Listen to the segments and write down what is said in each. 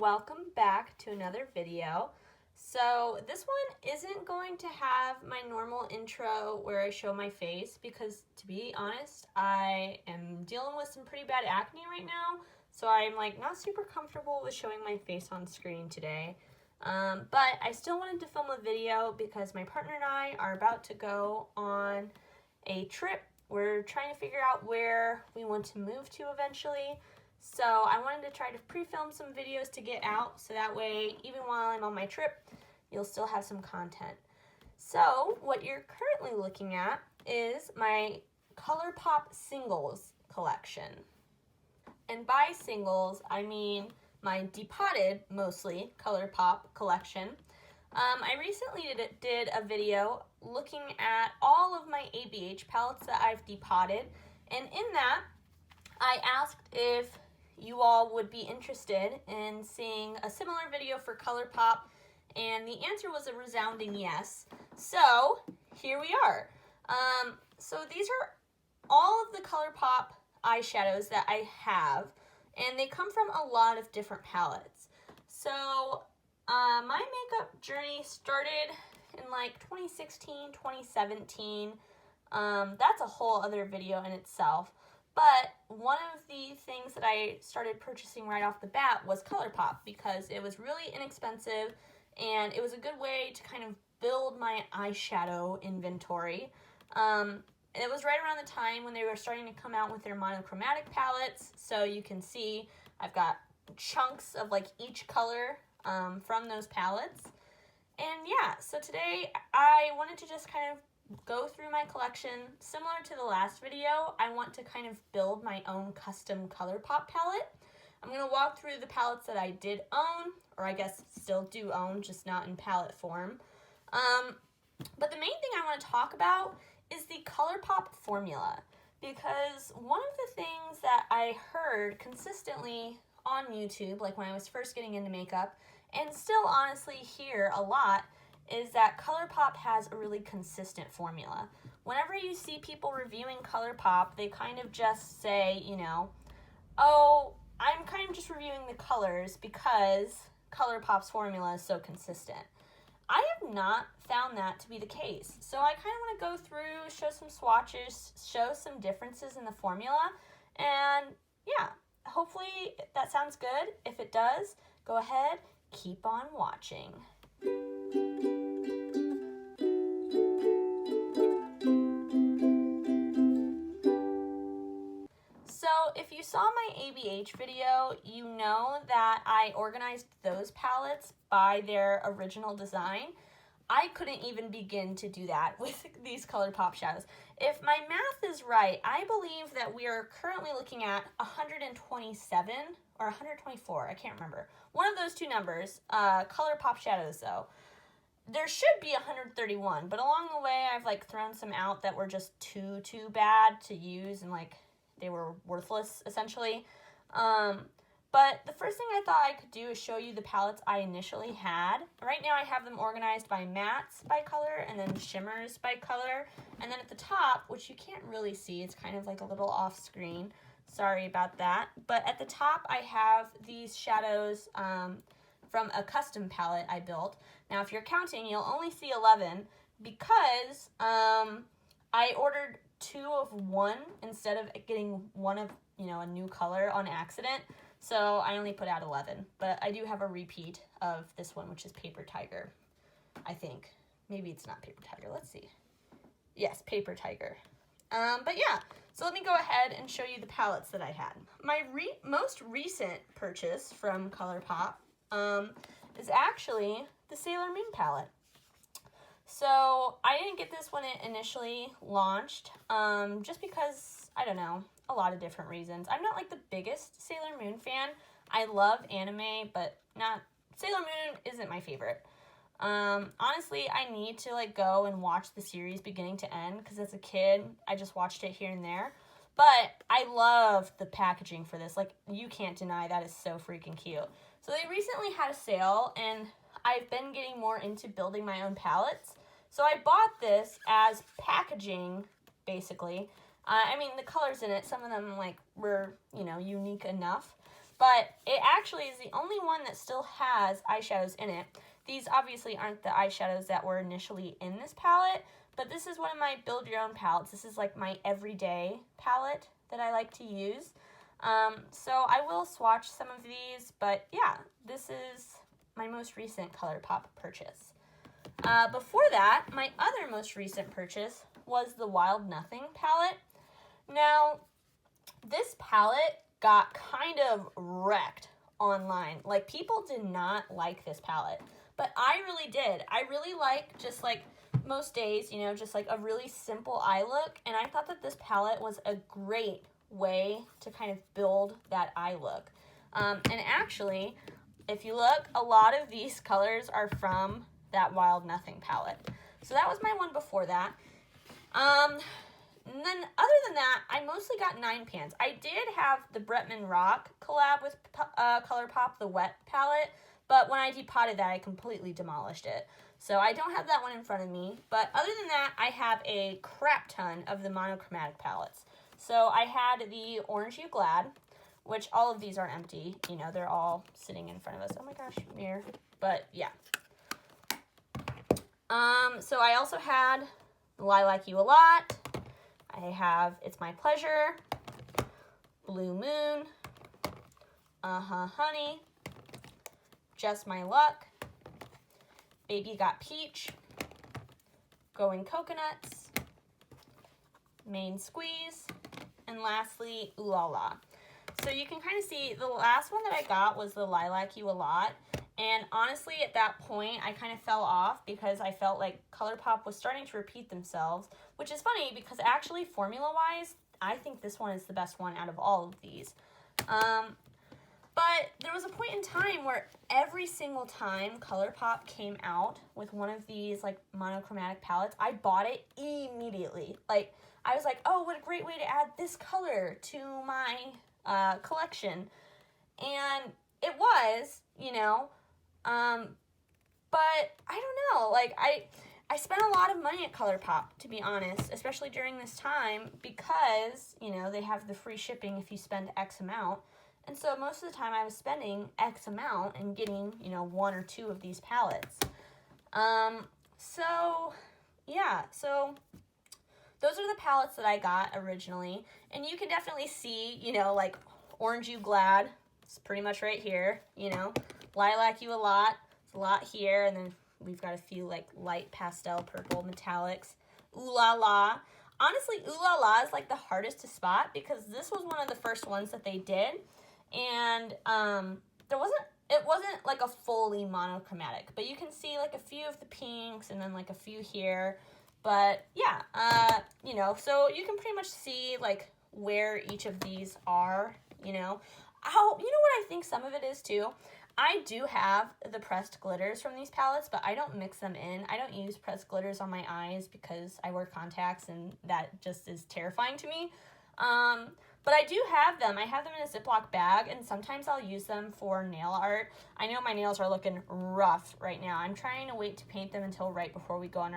welcome back to another video. So this one isn't going to have my normal intro where I show my face because, to be honest, I am dealing with some pretty bad acne right now, so I'm like not super comfortable with showing my face on screen today. But I still wanted to film a video because my partner and I are about to go on a trip. We're trying to figure out where we want to move to eventually. So I wanted to try to pre-film some videos to get out so that way, even while I'm on my trip, you'll still have some content. So what you're currently looking at is my Colourpop singles collection. And by singles, I mean my depotted, mostly, Colourpop collection. I recently did a video looking at all of my ABH palettes that I've depotted, and in that, I asked if you all would be interested in seeing a similar video for Colourpop, and the answer was a resounding yes. So here we are. So these are all of the Colourpop eyeshadows that I have, and they come from a lot of different palettes. So my makeup journey started in like 2016, 2017. That's a whole other video in itself. But one of the things that I started purchasing right off the bat was Colourpop because it was really inexpensive and it was a good way to kind of build my eyeshadow inventory. It was right around the time when they were starting to come out with their monochromatic palettes. So you can see I've got chunks of like each color from those palettes. And yeah, so today I wanted to just kind of go through my collection. Similar to the last video, I want to kind of build my own custom Colourpop palette. I'm going to walk through the palettes that I did own, or I guess still do own, just not in palette form. But the main thing I want to talk about is the Colourpop Formula, because one of the things that I heard consistently on YouTube, like when I was first getting into makeup, and still honestly hear a lot, is that Colourpop has a really consistent formula. Whenever you see people reviewing Colourpop, they kind of just say, you know, oh, I'm kind of just reviewing the colors because Colourpop's formula is so consistent. I have not found that to be the case. So I kind of want to go through, show some swatches, show some differences in the formula, and yeah, hopefully that sounds good. If it does, go ahead, keep on watching. So if you saw my ABH video, you know that I organized those palettes by their original design. I couldn't even begin to do that with these Colourpop shadows. If my math is right, I believe that we are currently looking at 127 or 124, I can't remember. One of those two numbers, Colourpop shadows though. There should be 131, but along the way I've like thrown some out that were just too bad to use and like they were worthless, essentially. But the first thing I thought I could do is show you the palettes I initially had. Right now I have them organized by mattes by color and then shimmers by color. And then at the top, which you can't really see, it's kind of like a little off screen. Sorry about that. But at the top I have these shadows from a custom palette I built. Now if you're counting, you'll only see 11 because I ordered 2 of one instead of getting one of, you know, a new color on accident. So I only put out 11, but I do have a repeat of this one, which is Paper Tiger, I think. Maybe it's not Paper Tiger, let's see. Yes, Paper Tiger. But yeah, so let me go ahead and show you the palettes that I had. My most recent purchase from Colourpop is actually the Sailor Moon palette. So I didn't get this when it initially launched, just because, I don't know, a lot of different reasons. I'm not like the biggest Sailor Moon fan. I love anime, but Sailor Moon isn't my favorite. Honestly, I need to like go and watch the series beginning to end because as a kid, I just watched it here and there. But I love the packaging for this. Like, you can't deny that is so freaking cute. So they recently had a sale, and I've been getting more into building my own palettes. So I bought this as packaging, basically. I mean, the colors in it, some of them like were, you know, unique enough. but it actually is the only one that still has eyeshadows in it. These obviously aren't the eyeshadows that were initially in this palette, but this is one of my build your own palettes. This is like my everyday palette that I like to use. So I will swatch some of these, but yeah, this is my most recent Colourpop purchase. Before that, my other most recent purchase was the Wild Nothing palette. Now, this palette got kind of wrecked online. Like, people did not like this palette, but I really did. I really like, just like most days, you know, just like a really simple eye look, and I thought that this palette was a great way to kind of build that eye look. And actually, if you look, a lot of these colors are from that Wild Nothing palette. So that was my one before that. And then other than that, I mostly got 9 pans. I did have the Bretman Rock collab with Colourpop, the wet palette, but when I depotted that, I completely demolished it. So I don't have that one in front of me, but other than that, I have a crap ton of the monochromatic palettes. So I had the Orange You Glad, which all of these are empty. You know, they're all sitting in front of us. Oh my gosh, mirror. But yeah. So I also had Lilac You a Lot. I have It's My Pleasure, Blue Moon, Honey, Just My Luck, Baby Got Peach, Going Coconuts, Main Squeeze, and lastly, Ooh La La. So you can kind of see the last one that I got was the Lilac You a Lot. And honestly, at that point, I kind of fell off because I felt like Colourpop was starting to repeat themselves, which is funny because actually, formula-wise, I think this one is the best one out of all of these. But there was a point in time where every single time Colourpop came out with one of these like monochromatic palettes, I bought it immediately. Like, I was like, oh, what a great way to add this color to my collection. And it was, you know, but I don't know, like, I spent a lot of money at Colourpop, to be honest, especially during this time, because, you know, they have the free shipping if you spend X amount, and so most of the time I was spending X amount and getting, you know, 1 or 2 of these palettes. So, yeah, so those are the palettes that I got originally, and you can definitely see, you know, like, Orange You Glad, it's pretty much right here, you know, Lilac You a Lot, it's a lot here, and then we've got a few, like, light pastel purple metallics. Ooh La La. Honestly, Ooh La La is, like, the hardest to spot because this was one of the first ones that they did, and it wasn't, like, a fully monochromatic, but you can see, like, a few of the pinks and then, like, a few here, but, yeah, you know, so you can pretty much see, like, where each of these are, you know. Oh, you know what I think some of it is, too? I do have the pressed glitters from these palettes, but I don't mix them in. I don't use pressed glitters on my eyes because I wear contacts, and that just is terrifying to me. But I do have them. I have them in a Ziploc bag, and sometimes I'll use them for nail art. I know my nails are looking rough right now. I'm trying to wait to paint them until right before we go on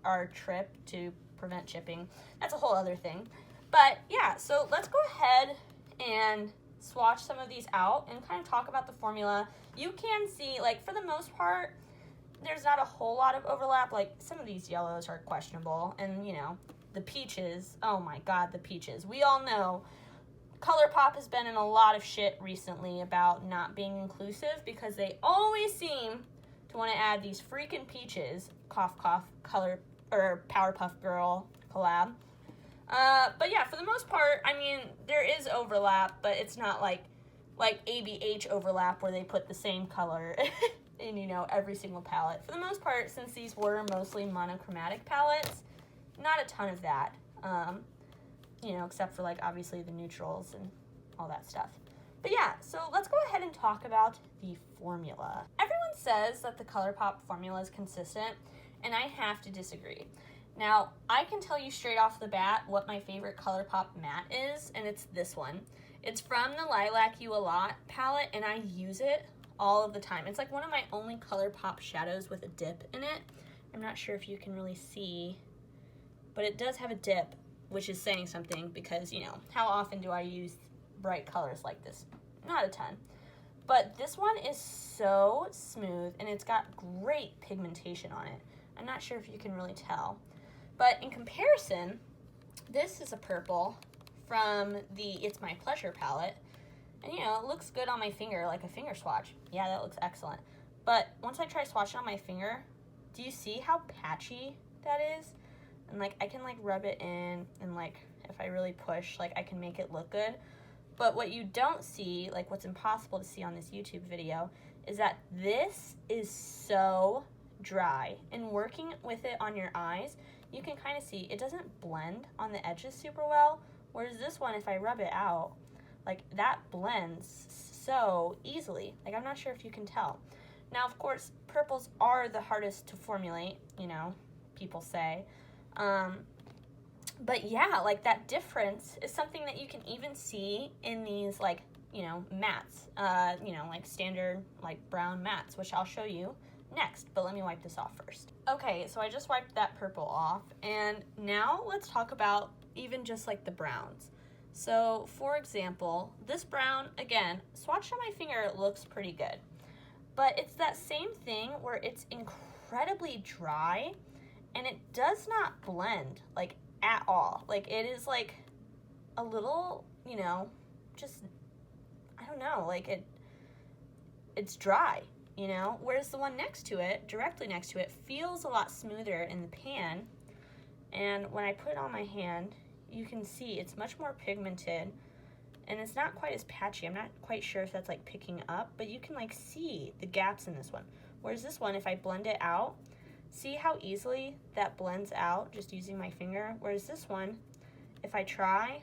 our trip to prevent chipping. That's a whole other thing. But yeah, so let's go ahead and swatch some of these out and kind of talk about the formula. You can see, like, for the most part, there's not a whole lot of overlap. Like, some of these yellows are questionable, and, you know, the peaches, oh my god, the peaches. We all know Colourpop has been in a lot of shit recently about not being inclusive because they always seem to want to add these freaking peaches, cough cough, color, or Powerpuff Girl collab. But yeah, for the most part, I mean, there is overlap, but it's not like ABH overlap where they put the same color in, you know, every single palette. For the most part, since these were mostly monochromatic palettes, not a ton of that, you know, except for, like, obviously the neutrals and all that stuff. But yeah, so let's go ahead and talk about the formula. Everyone says that the Colourpop formula is consistent, and I have to disagree. Now, I can tell you straight off the bat what my favorite Colourpop matte is, and it's this one. It's from the Lilac You a Lot palette, and I use it all of the time. It's like one of my only Colourpop shadows with a dip in it. I'm not sure if you can really see, but it does have a dip, which is saying something because, you know, how often do I use bright colors like this? Not a ton. But this one is so smooth, and it's got great pigmentation on it. I'm not sure if you can really tell. But in comparison, this is a purple from the It's My Pleasure palette. And you know, it looks good on my finger, like a finger swatch. Yeah, that looks excellent. But once I try swatching on my finger, do you see how patchy that is? And like, I can like rub it in, and like, if I really push, like I can make it look good. But what you don't see, like what's impossible to see on this YouTube video, is that this is so dry. And working with it on your eyes, you can kind of see it doesn't blend on the edges super well. Whereas this one, if I rub it out, like that blends so easily. Like, I'm not sure if you can tell. Now, of course, purples are the hardest to formulate, you know, people say. But yeah, like that difference is something that you can even see in these, like, you know, mattes, you know, like standard, like brown mattes, which I'll show you next, but let me wipe this off first. Okay, so I just wiped that purple off, and now let's talk about even just like the browns. So for example, this brown, again, swatched on my finger, it looks pretty good. But it's that same thing where it's incredibly dry, and it does not blend, like, at all. Like, it is, like, a little, you know, just, I don't know, like, it's dry, you know? Whereas the one next to it, directly next to it, feels a lot smoother in the pan. And when I put it on my hand, you can see it's much more pigmented, and it's not quite as patchy. I'm not quite sure if that's like picking up, but you can like see the gaps in this one. Whereas this one, if I blend it out, see how easily that blends out just using my finger? Whereas this one, if I try,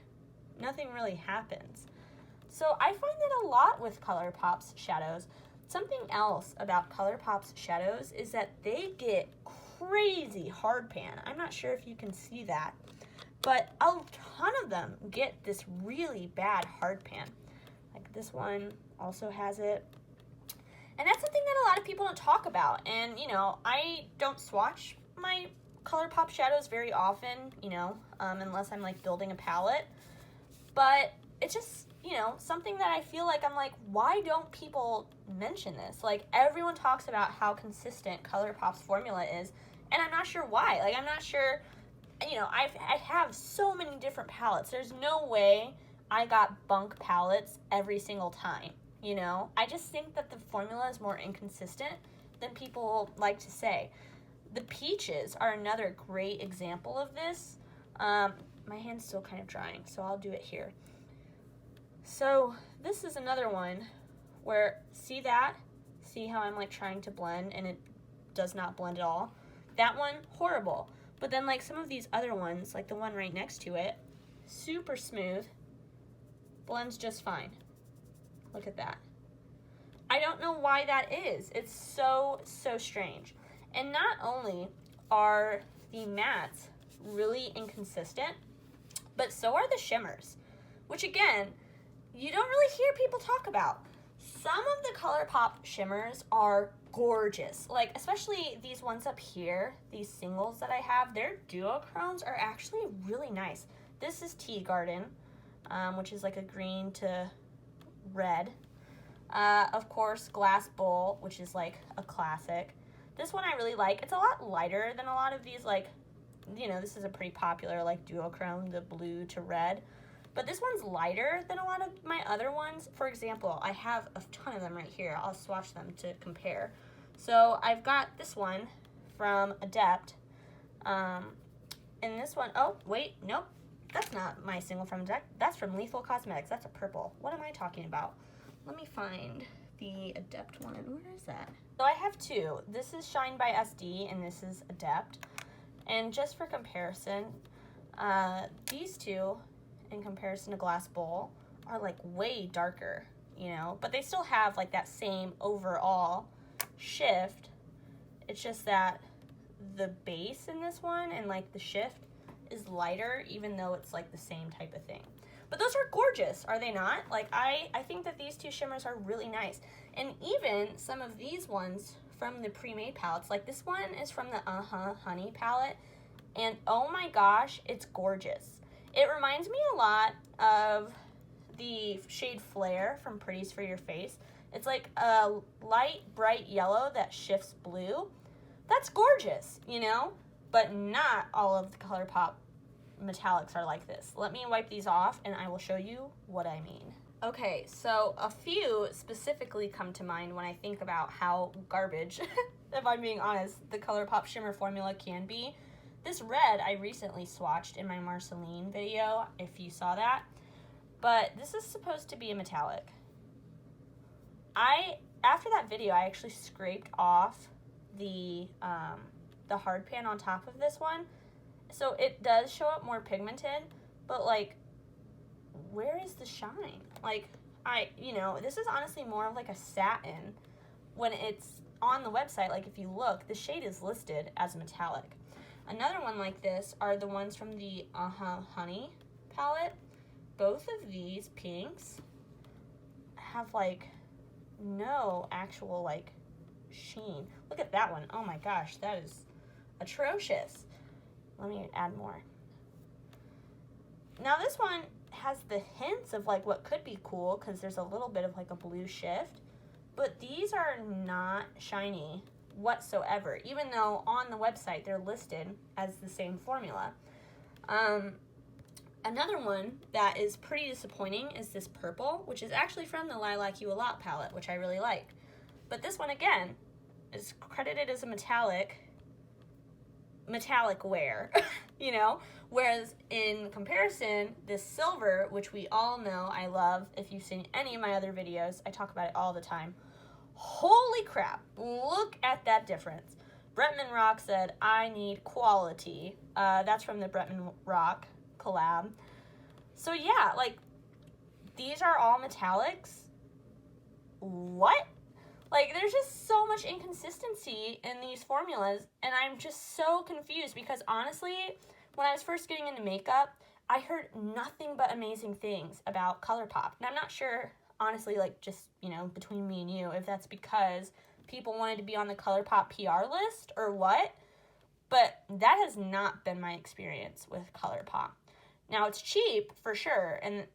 nothing really happens. So I find that a lot with Colourpop's shadows. Something else about Colourpop's shadows is that they get crazy hard pan. I'm not sure if you can see that, but a ton of them get this really bad hard pan. Like this one also has it. And that's something that a lot of people don't talk about. And, you know, I don't swatch my Colourpop shadows very often, you know, unless I'm like building a palette. But it's just, you know, something that I feel like I'm like, why don't people mention this? Like, everyone talks about how consistent Colourpop's formula is, and I'm not sure why. Like, I'm not sure, you know, I have so many different palettes. There's no way I got bunk palettes every single time, you know? I just think that the formula is more inconsistent than people like to say. The peaches are another great example of this. My hand's still kind of drying, so I'll do it here. So this is another one where, see that? See how I'm like trying to blend and it does not blend at all? That one, horrible. But then like some of these other ones, like the one right next to it, super smooth, blends just fine. Look at that. I don't know why that is. It's so strange. And not only are the mattes really inconsistent, but so are the shimmers, which again, you don't really hear people talk about. Some of the Colourpop shimmers are gorgeous. Like, especially these ones up here, these singles that I have, their duochromes are actually really nice. This is Tea Garden, which is like a green to red. Of course, Glass Bowl, which is like a classic. This one I really like. It's a lot lighter than a lot of these, like, you know, this is a pretty popular like duochrome, the blue to red. But this one's lighter than a lot of my other ones. For example, I have a ton of them right here. I'll swatch them to compare. So I've got this one from Adept. And this one, oh, wait, nope. That's not my single from Adept. That's from Lethal Cosmetics. That's a purple. What am I talking about? Let me find the Adept one. Where is that? So I have two. This is Shine by SD, and this is Adept. And just for comparison, these two, in comparison to Glass Bowl, are like way darker, you know, but they still have like that same overall shift. It's just that the base in this one and like the shift is lighter, even though it's like the same type of thing. But those are gorgeous, are they not? Like, I think that these two shimmers are really nice. And even some of these ones from the pre-made palettes, like this one is from the Honey palette, and oh my gosh, it's gorgeous. It reminds me a lot of the shade Flare from Pretties for Your Face. It's like a light, bright yellow that shifts blue. That's gorgeous, you know? But not all of the Colourpop metallics are like this. Let me wipe these off and I will show you what I mean. Okay, so a few specifically come to mind when I think about how garbage, if I'm being honest, the Colourpop shimmer formula can be. This red I recently swatched in my Marceline video, if you saw that. But this is supposed to be a metallic. After that video, I actually scraped off the hard pan on top of this one. So it does show up more pigmented, but like, where is the shine? Like, this is honestly more of like a satin when it's on the website. Like, if you look, the shade is listed as a metallic. Another one like this are the ones from the Honey palette. Both of these pinks have like no actual like sheen. Look at that one. Oh my gosh, that is atrocious. Let me add more. Now this one has the hints of like what could be cool because there's a little bit of like a blue shift, but these are not shiny whatsoever, even though on the website they're listed as the same formula. Another one that is pretty disappointing is this purple, which is actually from the Lilac You A Lot palette, which I really like. But this one again is credited as a metallic wear, you know? Whereas in comparison, this silver, which we all know I love, if you've seen any of my other videos, I talk about it all the time. Holy crap, look at that difference. Bretman Rock said, I need quality. That's from the Bretman Rock collab. So yeah, like, these are all metallics. What? Like, there's just so much inconsistency in these formulas, and I'm just so confused because honestly, when I was first getting into makeup, I heard nothing but amazing things about Colourpop. And I'm not sure, honestly, like, just, between me and you, if that's because people wanted to be on the Colourpop PR list or what, but that has not been my experience with Colourpop. Now, it's cheap, for sure, and,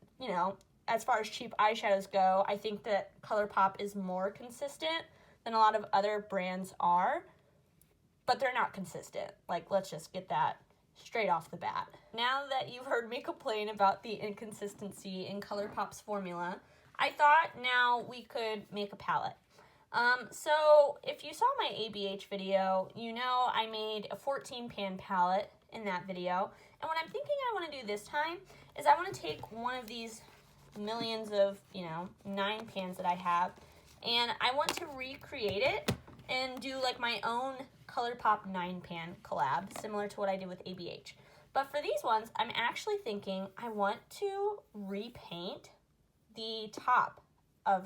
as far as cheap eyeshadows go, I think that Colourpop is more consistent than a lot of other brands are, but they're not consistent. Like, let's just get that straight off the bat. Now that you've heard me complain about the inconsistency in Colourpop's formula, I thought now we could make a palette. So if you saw my ABH video, I made a 14 pan palette in that video. And what I'm thinking I want to do this time is I want to take one of these millions of, 9 pans that I have, and I want to recreate it and do like my own Colourpop 9 pan collab, similar to what I did with ABH. But for these ones, I'm actually thinking I want to repaint the top of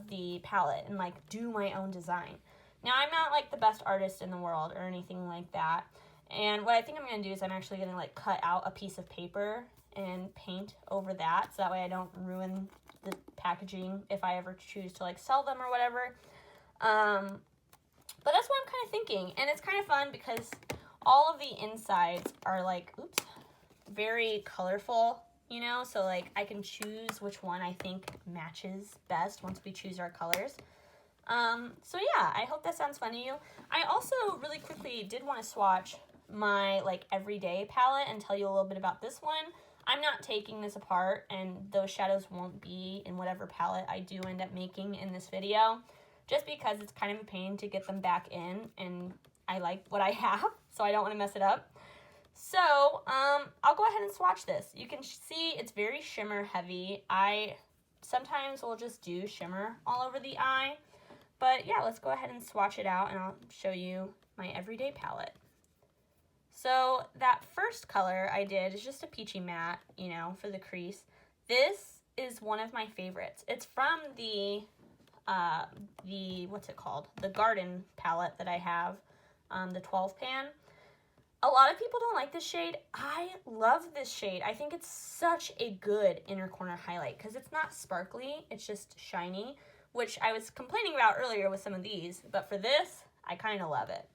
the palette and like do my own design. Now, I'm not like the best artist in the world or anything like that. And what I think I'm going to do is I'm actually going to like cut out a piece of paper and paint over that, so that way I don't ruin the packaging if I ever choose to like sell them or whatever. But that's what I'm kind of thinking, and it's kind of fun because all of the insides are like, very colorful, so like I can choose which one I think matches best once we choose our colors. So yeah, I hope that sounds fun to you. I also really quickly did want to swatch my like everyday palette and tell you a little bit about this one. I'm not taking this apart, and those shadows won't be in whatever palette I do end up making in this video, just because it's kind of a pain to get them back in, and I like what I have, so I don't want to mess it up. So, I'll go ahead and swatch this. You can see it's very shimmer heavy. I sometimes will just do shimmer all over the eye, but yeah, let's go ahead and swatch it out, and I'll show you my everyday palette. So that first color I did is just a peachy matte, for the crease. This is one of my favorites. It's from the what's it called? The Garden palette that I have, the 12 pan. A lot of people don't like this shade. I love this shade. I think it's such a good inner corner highlight because it's not sparkly, it's just shiny, which I was complaining about earlier with some of these, but for this, I kind of love it.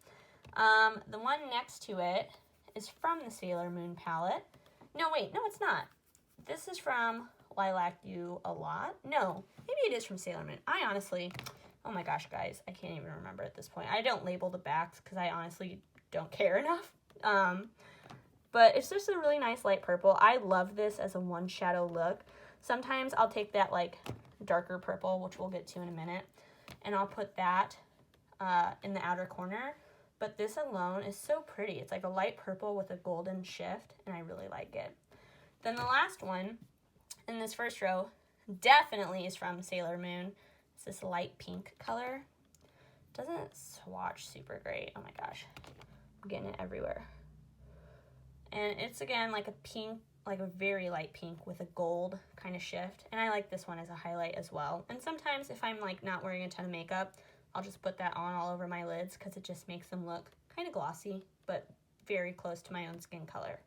The one next to it is from the Sailor Moon palette. No, wait, no, it's not. This is from Lilac You a lot. No, maybe it is from Sailor Moon. I honestly, oh my gosh, guys, I can't even remember at this point. I don't label the backs because I honestly don't care enough. But it's just a really nice light purple. I love this as a one shadow look. Sometimes I'll take that like darker purple, which we'll get to in a minute, and I'll put that in the outer corner. But this alone is so pretty. It's like a light purple with a golden shift, and I really like it. Then the last one in this first row definitely is from Sailor Moon. It's this light pink color. Doesn't swatch super great. Oh my gosh. I'm getting it everywhere. And it's again like a pink, like a very light pink with a gold kind of shift. And I like this one as a highlight as well. And sometimes if I'm like not wearing a ton of makeup, I'll just put that on all over my lids because it just makes them look kind of glossy, but very close to my own skin color.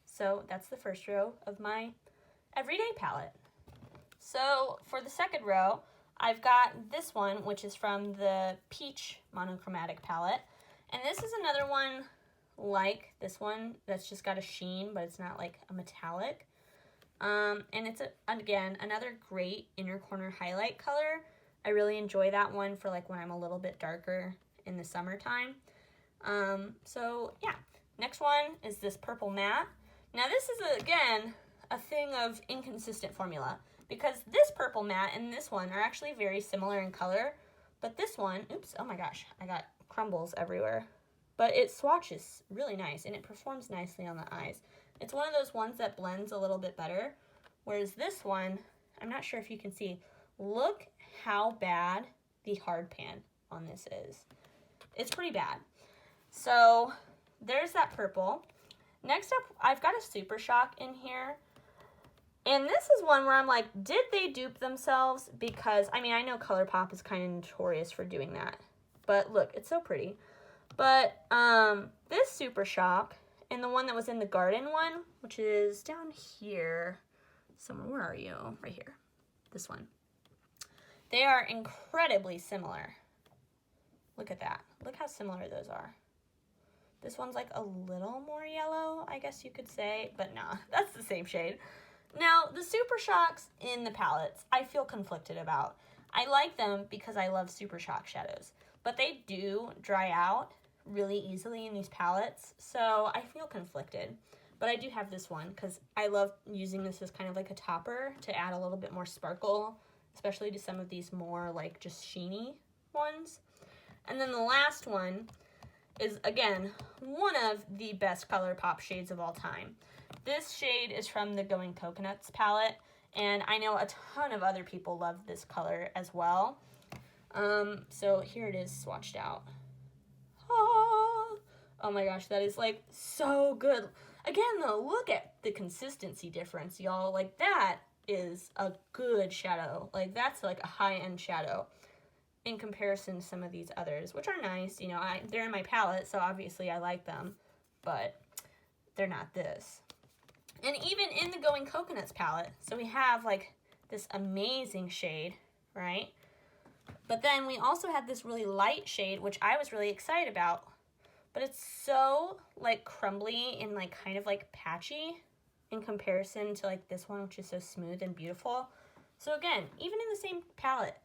So that's the first row of my everyday palette. So for the second row, I've got this one, which is from the Peach Monochromatic palette. And this is another one like this one that's just got a sheen, but it's not like a metallic. And it's, again, another great inner corner highlight color. I really enjoy that one for like when I'm a little bit darker in the summertime. So yeah, next one is this purple matte. Now this is, again, a thing of inconsistent formula because this purple matte and this one are actually very similar in color, but this one, oops, oh my gosh, I got crumbles everywhere. But it swatches really nice and it performs nicely on the eyes. It's one of those ones that blends a little bit better, whereas this one, I'm not sure if you can see, look how bad the hard pan on this is. It's pretty bad. So there's that purple. Next up, I've got a Super Shock in here. And this is one where I'm like, did they dupe themselves? Because, I mean, I know Colourpop is kind of notorious for doing that. But look, it's so pretty. But this Super Shock and the one that was in the garden one, which is down here somewhere. Where are you? Right here. This one. They are incredibly similar. Look at that. Look how similar those are. This one's like a little more yellow, I guess you could say, but nah, that's the same shade. Now, the Super Shocks in the palettes, I feel conflicted about. I like them because I love Super Shock shadows, but they do dry out really easily in these palettes, so I feel conflicted. But I do have this one because I love using this as kind of like a topper to add a little bit more sparkle, especially to some of these more like just sheeny ones. And then the last one is, again, one of the best Colourpop shades of all time. This shade is from the Going Coconuts palette, and I know a ton of other people love this color as well. So here it is swatched out. Oh my gosh, that is like so good. Again though, look at the consistency difference, y'all. Like that is a good shadow. Like that's like a high-end shadow in comparison to some of these others, which are nice. You know, they're in my palette, so obviously I like them, but they're not this. And even in the Going Coconuts palette, so we have like this amazing shade, right? But then we also had this really light shade, which I was really excited about, but it's so like crumbly and like kind of like patchy in comparison to like this one, which is so smooth and beautiful. So again, even in the same palette,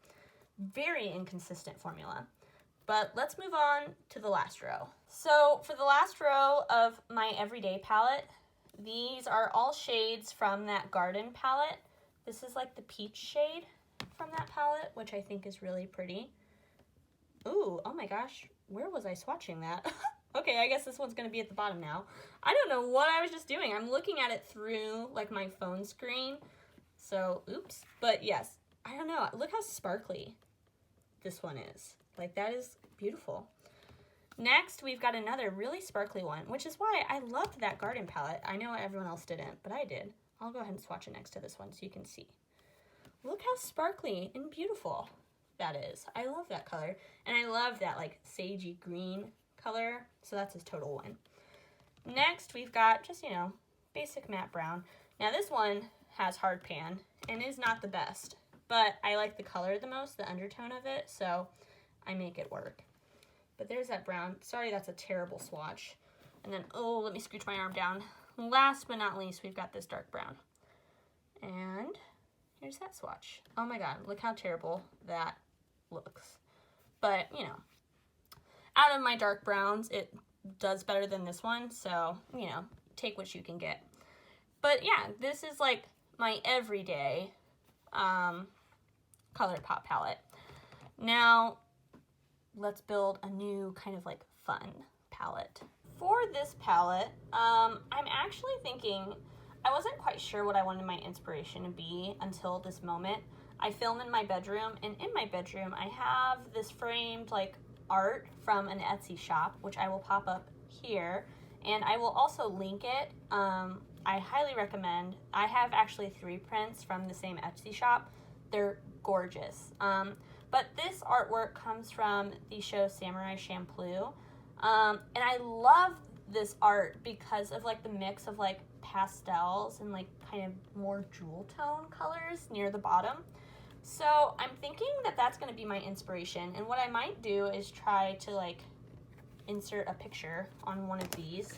very inconsistent formula. But let's move on to the last row. So for the last row of my everyday palette, these are all shades from that Garden palette. This is like the peach shade from that palette, which I think is really pretty. Ooh, oh my gosh, where was I swatching that? Okay, I guess this one's gonna be at the bottom now. I don't know what I was just doing. I'm looking at it through like my phone screen. So, oops. But yes, I don't know. Look how sparkly this one is. Like that is beautiful. Next, we've got another really sparkly one, which is why I loved that Garden palette. I know everyone else didn't, but I did. I'll go ahead and swatch it next to this one so you can see. Look how sparkly and beautiful that is. I love that color. And I love that like sagey green color. So that's his total one. Next, we've got just, you know, basic matte brown. Now this one has hard pan and is not the best, but I like the color the most, the undertone of it, so I make it work. But there's that brown. Sorry, that's a terrible swatch. And then, oh, let me scooch my arm down. Last but not least, we've got this dark brown. And here's that swatch. Oh my god, look how terrible that looks. But, you know, out of my dark browns, it does better than this one, so, you know, take what you can get. But yeah, this is like my everyday Colourpop palette. Now, let's build a new kind of like fun palette. For this palette, I'm actually thinking, I wasn't quite sure what I wanted my inspiration to be until this moment. I film in my bedroom, and in my bedroom I have this framed like art from an Etsy shop, which I will pop up here, and I will also link it. I highly recommend. I have actually 3 prints from the same Etsy shop. They're gorgeous. But this artwork comes from the show Samurai Champloo. And I love this art because of like the mix of like pastels and like kind of more jewel tone colors near the bottom. So I'm thinking that that's going to be my inspiration, and what I might do is try to like insert a picture on one of these,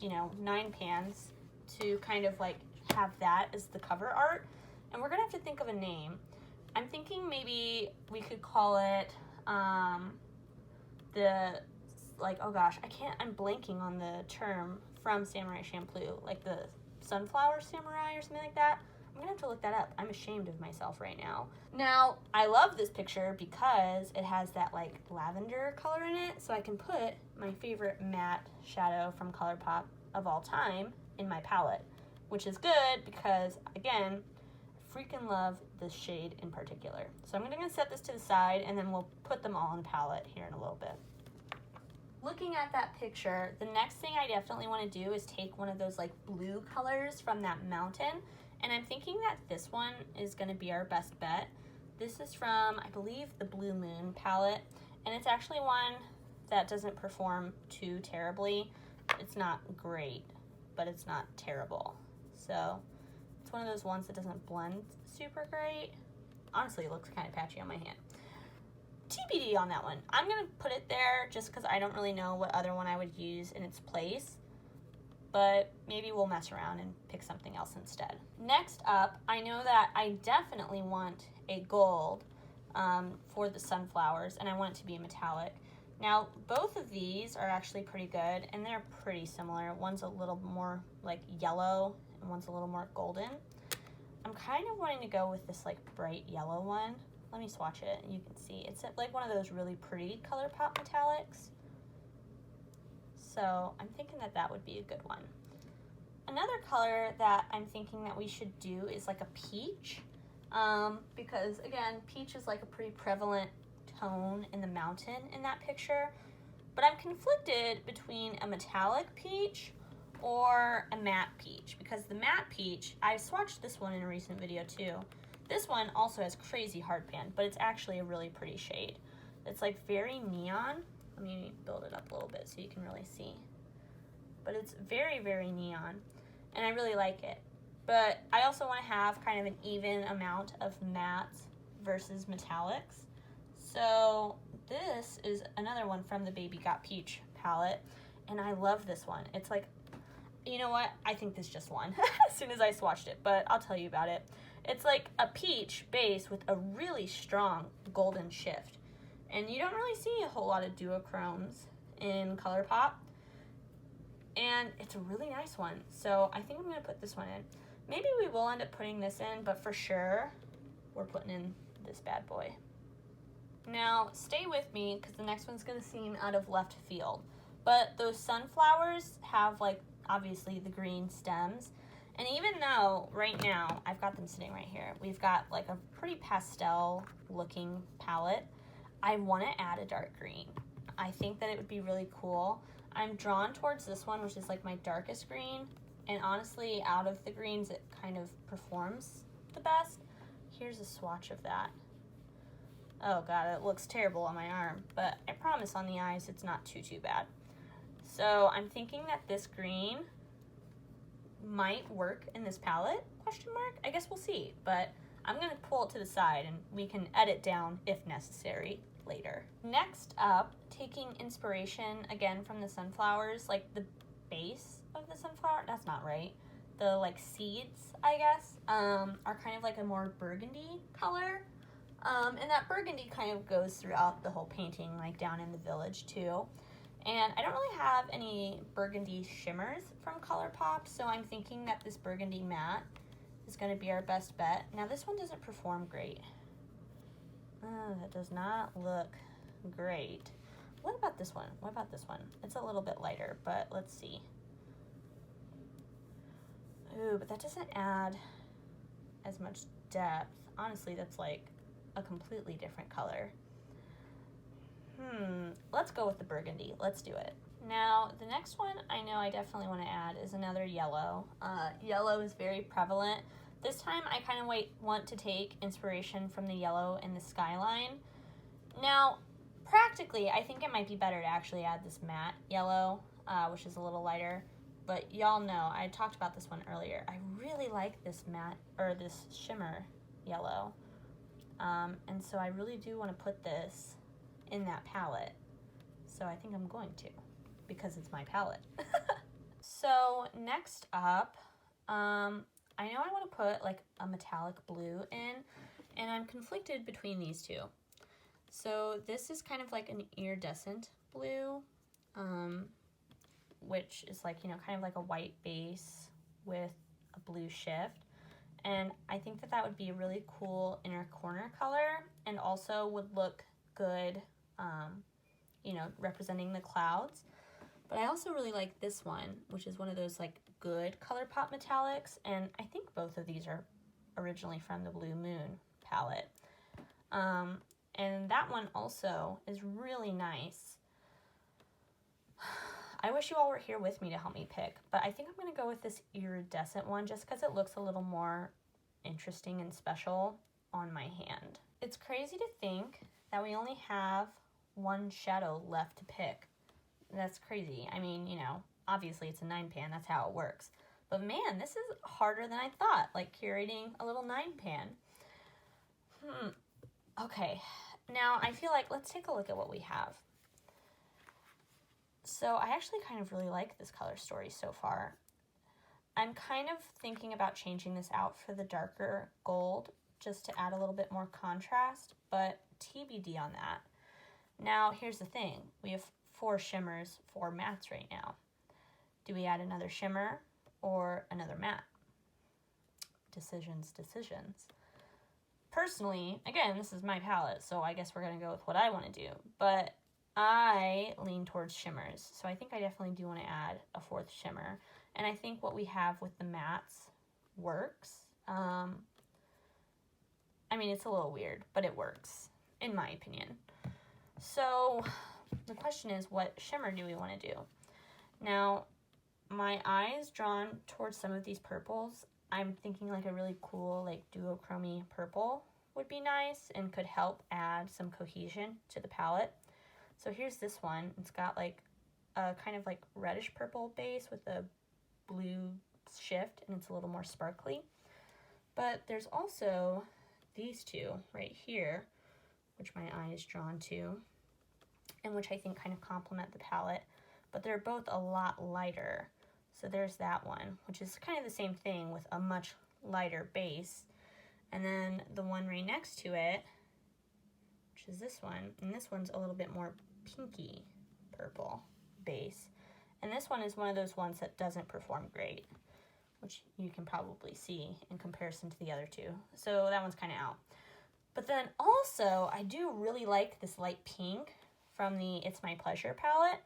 you know, 9 pans to kind of like have that as the cover art. And we're going to have to think of a name. I'm thinking maybe we could call it oh gosh, I'm blanking on the term from Samurai Champloo, like the sunflower samurai or something like that. I'm gonna have to look that up. I'm ashamed of myself right now. Now, I love this picture because it has that like lavender color in it, so I can put my favorite matte shadow from Colourpop of all time in my palette, which is good because, again, I freaking love this shade in particular. So I'm gonna set this to the side, and then we'll put them all in the palette here in a little bit. Looking at that picture, the next thing I definitely want to do is take one of those like blue colors from that mountain, and I'm thinking that this one is going to be our best bet. This is from, I believe, the Blue Moon palette, and it's actually one that doesn't perform too terribly. It's not great, but it's not terrible. So it's one of those ones that doesn't blend super great. Honestly, it looks kind of patchy on my hand. TBD on that one. I'm going to put it there just because I don't really know what other one I would use in its place. But maybe we'll mess around and pick something else instead. Next up, I know that I definitely want a gold for the sunflowers, and I want it to be a metallic. Now, both of these are actually pretty good, and they're pretty similar. One's a little more like yellow, and one's a little more golden. I'm kind of wanting to go with this like bright yellow one. Let me swatch it, and you can see. It's like one of those really pretty Colourpop metallics. So I'm thinking that that would be a good one. Another color that I'm thinking that we should do is like a peach. Because again, peach is like a pretty prevalent tone in the mountain in that picture. But I'm conflicted between a metallic peach or a matte peach. Because the matte peach, I swatched this one in a recent video too. This one also has crazy hard pan, but it's actually a really pretty shade. It's like very neon. Let me build it up a little bit so you can really see. But it's very, very neon, and I really like it. But I also want to have kind of an even amount of mattes versus metallics. So this is another one from the Baby Got Peach palette, and I love this one. It's like, you know what? I think this just won as soon as I swatched it, but I'll tell you about it. It's like a peach base with a really strong golden shift. And you don't really see a whole lot of duochromes in Colourpop. And it's a really nice one. So I think I'm going to put this one in. Maybe we will end up putting this in, but for sure, we're putting in this bad boy. Now, stay with me, because the next one's going to seem out of left field. But those sunflowers have, like, obviously the green stems. And even though right now, I've got them sitting right here, we've got like a pretty pastel looking palette, I want to add a dark green. I think that it would be really cool. I'm drawn towards this one, which is like my darkest green. And honestly, out of the greens, it kind of performs the best. Here's a swatch of that. Oh God, it looks terrible on my arm, but I promise on the eyes, it's not too bad. So I'm thinking that this green might work in this palette, question mark? I guess we'll see, but I'm going to pull it to the side and we can edit down if necessary later. Next up, taking inspiration again from the sunflowers, like the base of the sunflower, that's not right. the like seeds, I guess, are kind of like a more burgundy color. And that burgundy kind of goes throughout the whole painting, like down in the village too. And I don't really have any burgundy shimmers from Colourpop, so I'm thinking that this burgundy matte is going to be our best bet. Now this one doesn't perform great. That does not look great. What about this one? What about this one? It's a little bit lighter, but let's see. Ooh, but that doesn't add as much depth. Honestly, that's like a completely different color. Let's go with the burgundy. Let's do it. Now, the next one I know I definitely want to add is another yellow. Yellow is very prevalent. This time I kind of want to take inspiration from the yellow in the skyline. Now, practically, I think it might be better to actually add this matte yellow, which is a little lighter. But y'all know, I talked about this one earlier. I really like this matte, or this shimmer yellow. And so I really do want to put this in that palette. So I think I'm going to, because it's my palette. So next up, I know I want to put like a metallic blue in, and I'm conflicted between these two. So this is kind of like an iridescent blue, which is like, you know, kind of like a white base with a blue shift. And I think that that would be a really cool inner corner color, and also would look good, you know, representing the clouds. But I also really like this one, which is one of those like good Colourpop metallics, and I think both of these are originally from the Blue Moon palette. And that one also is really nice. I wish you all were here with me to help me pick, but I think I'm going to go with this iridescent one just because it looks a little more interesting and special on my hand. It's crazy to think that we only have one shadow left to pick. That's crazy. I mean, you know, obviously it's a 9-pan, that's how it works. But man, this is harder than I thought, like curating a little 9-pan. Okay, now I feel like let's take a look at what we have. So I actually kind of really like this color story so far. I'm kind of thinking about changing this out for the darker gold just to add a little bit more contrast, but TBD on that. Now, here's the thing. We have 4 shimmers, 4 mattes right now. Do we add another shimmer or another matte? Decisions. Personally, again, this is my palette, so I guess we're going to go with what I want to do, but I lean towards shimmers, so I think I definitely do want to add a 4th shimmer, and I think what we have with the mattes works. I mean, it's a little weird, but it works, in my opinion. So the question is, what shimmer do we want to do? Now, my eye is drawn towards some of these purples. I'm thinking like a really cool, like duochrome purple would be nice and could help add some cohesion to the palette. So here's this one. It's got like a kind of like reddish purple base with a blue shift, and it's a little more sparkly. But there's also these two right here, which my eye is drawn to, and which I think kind of complement the palette, but they're both a lot lighter. So there's that one, which is kind of the same thing with a much lighter base. And then the one right next to it, which is this one, and this one's a little bit more pinky purple base. And this one is one of those ones that doesn't perform great, which you can probably see in comparison to the other two. So that one's kind of out. But then also, I do really like this light pink from the It's My Pleasure palette,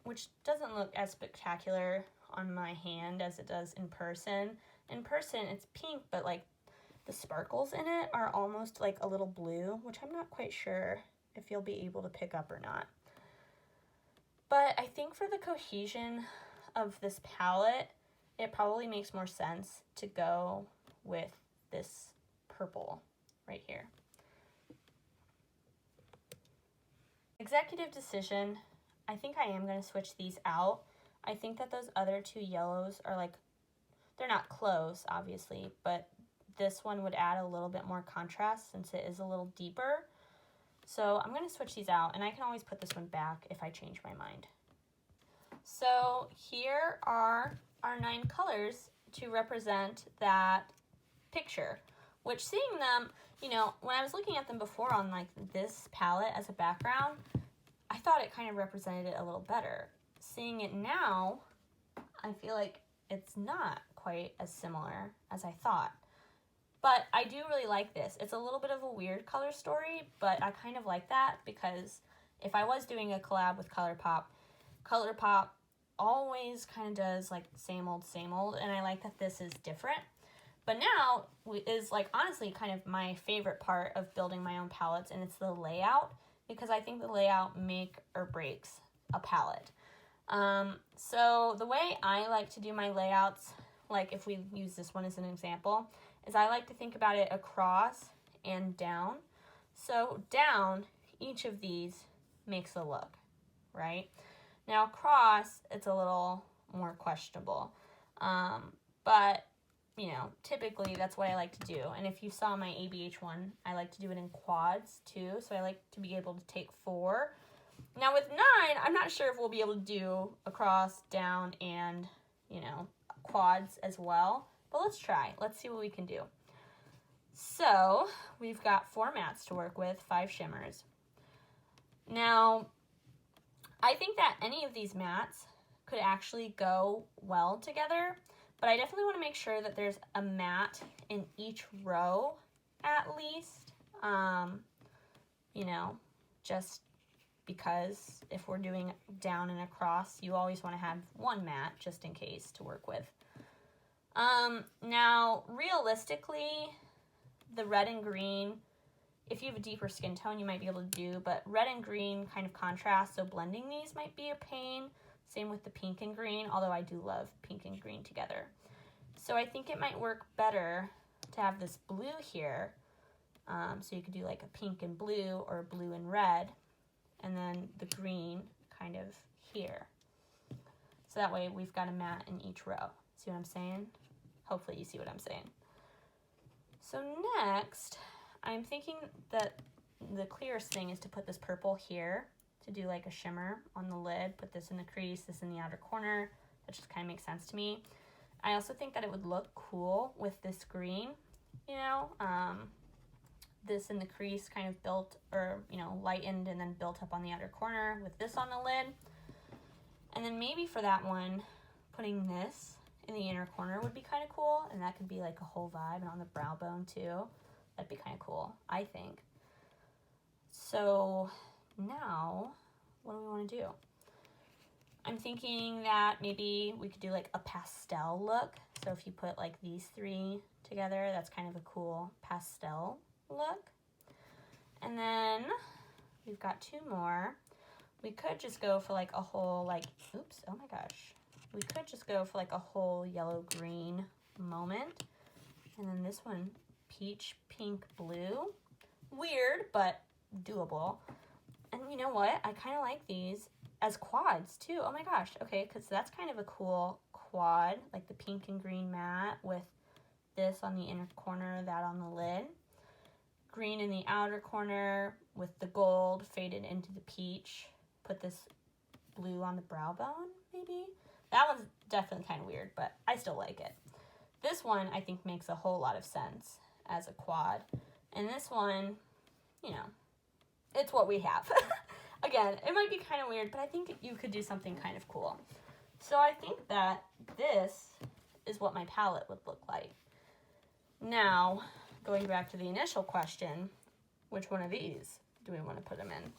which doesn't look as spectacular on my hand as it does in person. In person, it's pink, but like the sparkles in it are almost like a little blue, which I'm not quite sure if you'll be able to pick up or not. But I think for the cohesion of this palette, it probably makes more sense to go with this purple right here. Executive decision. I think I am going to switch these out. I think that those other two yellows are like, they're not close, obviously, but this one would add a little bit more contrast since it is a little deeper. So I'm going to switch these out, and I can always put this one back if I change my mind. So here are our 9 colors to represent that picture, which seeing them, you know, when I was looking at them before on like this palette as a background, I thought it kind of represented it a little better. Seeing it now, I feel like it's not quite as similar as I thought. But I do really like this. It's a little bit of a weird color story, but I kind of like that because if I was doing a collab with Colourpop always kind of does like same old, and I like that this is different. But now is like honestly kind of my favorite part of building my own palettes, and it's the layout, because I think the layout make or breaks a palette. So the way I like to do my layouts, like if we use this one as an example, is I like to think about it across and down. So down, each of these makes a look, right? Now across, it's a little more questionable. But, you know, typically that's what I like to do. And if you saw my ABH one, I like to do it in quads too. So I like to be able to take 4. Now with 9, I'm not sure if we'll be able to do across, down, and, you know, quads as well. But let's try. Let's see what we can do. So we've got 4 mattes to work with, 5 shimmers. Now, I think that any of these mattes could actually go well together, but I definitely want to make sure that there's a matte in each row at least, you know, just because if we're doing down and across, you always want to have one matte just in case to work with. Now, realistically, the red and green, if you have a deeper skin tone, you might be able to do, but red and green kind of contrast, so blending these might be a pain. Same with the pink and green, although I do love pink and green together. So I think it might work better to have this blue here. So you could do like a pink and blue or blue and red, and then the green kind of here. So that way we've got a matte in each row. See what I'm saying? Hopefully you see what I'm saying. So next, I'm thinking that the clearest thing is to put this purple here to do like a shimmer on the lid. Put this in the crease, this in the outer corner. That just kind of makes sense to me. I also think that it would look cool with this green, you know, this in the crease kind of built, or, you know, lightened and then built up on the outer corner with this on the lid. And then maybe for that one, putting this in the inner corner would be kind of cool, and that could be like a whole vibe, and on the brow bone too. That'd be kind of cool, I think. So now, what do we want to do? I'm thinking that maybe we could do like a pastel look. So if you put like these 3 together, that's kind of a cool pastel look. And then we've got 2 more. We could just go for like a whole like, oops, oh my gosh. We could just go for like a whole yellow-green moment. And then this one, peach, pink, blue. Weird, but doable. And you know what? I kind of like these as quads too. Oh my gosh. Okay, because that's kind of a cool quad, like the pink and green matte with this on the inner corner, that on the lid. Green in the outer corner with the gold faded into the peach. Put this blue on the brow bone, maybe? That one's definitely kind of weird, but I still like it. This one, I think, makes a whole lot of sense as a quad. And this one, you know, it's what we have. Again, it might be kind of weird, but I think you could do something kind of cool. So I think that this is what my palette would look like. Now, going back to the initial question, which one of these do we want to put them in?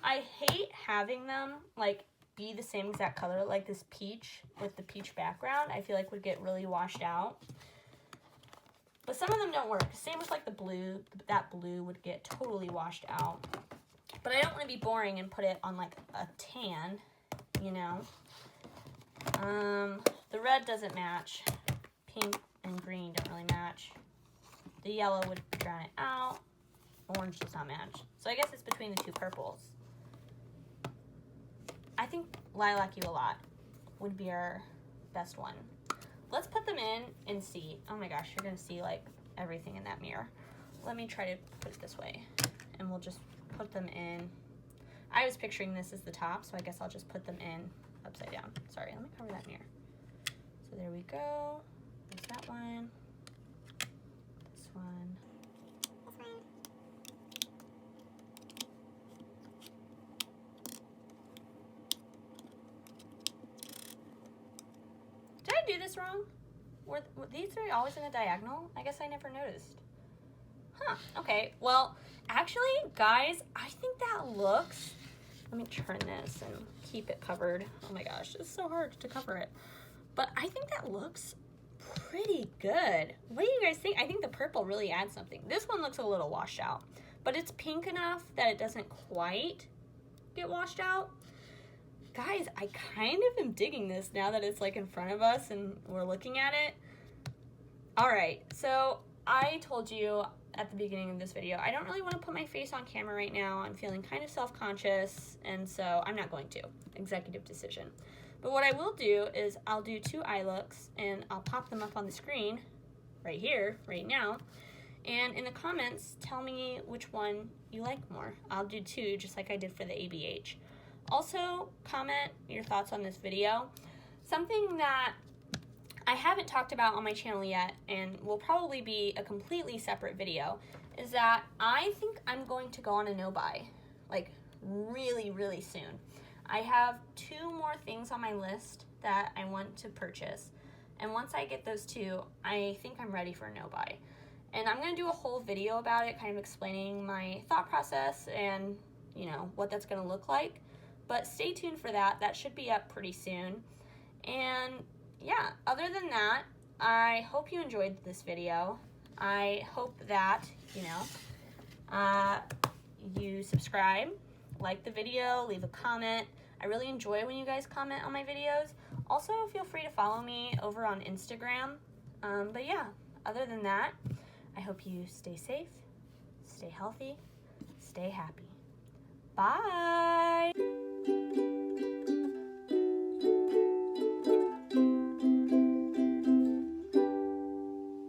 I hate having them, like, be the same exact color, like this peach with the peach background. I feel like would get really washed out. But some of them don't work. Same with like the blue. That blue would get totally washed out. But I don't want to be boring and put it on like a tan, you know. The red doesn't match. Pink and green don't really match. The yellow would drown it out. Orange does not match. So I guess it's between the 2 purples. I think Lilac You a Lot would be our best one. Let's put them in and see. Oh my gosh, you're going to see like everything in that mirror. Let me try to put it this way. And we'll just put them in. I was picturing this as the top, so I guess I'll just put them in up upside down. Sorry, let me cover that mirror. So there we go. There's that one. This one. Did I do this wrong? Were these three always in a diagonal? I guess I never noticed. Huh, okay. Well, actually, guys, I think that looks... Let me turn this and keep it covered. Oh my gosh, it's so hard to cover it. But I think that looks pretty good. What do you guys think? I think the purple really adds something. This one looks a little washed out, but it's pink enough that it doesn't quite get washed out. Guys, I kind of am digging this now that it's like in front of us and we're looking at it. All right, so I told you at the beginning of this video, I don't really want to put my face on camera right now. I'm feeling kind of self-conscious, and so I'm not going to. Executive decision. But what I will do is I'll do 2 eye looks, and I'll pop them up on the screen right here, right now. And in the comments, tell me which one you like more. I'll do 2, just like I did for the ABH. Also, comment your thoughts on this video. Something that I haven't talked about on my channel yet, and will probably be a completely separate video, is that I think I'm going to go on a no-buy, like really, really soon. I have 2 more things on my list that I want to purchase, and once I get those 2, I think I'm ready for a no-buy. And I'm going to do a whole video about it, kind of explaining my thought process and, you know, what that's going to look like. But stay tuned for that. That should be up pretty soon. And yeah, other than that, I hope you enjoyed this video. I hope that, you know, you subscribe, like the video, leave a comment. I really enjoy when you guys comment on my videos. Also, feel free to follow me over on Instagram. But yeah, other than that, I hope you stay safe, stay healthy, stay happy. Bye!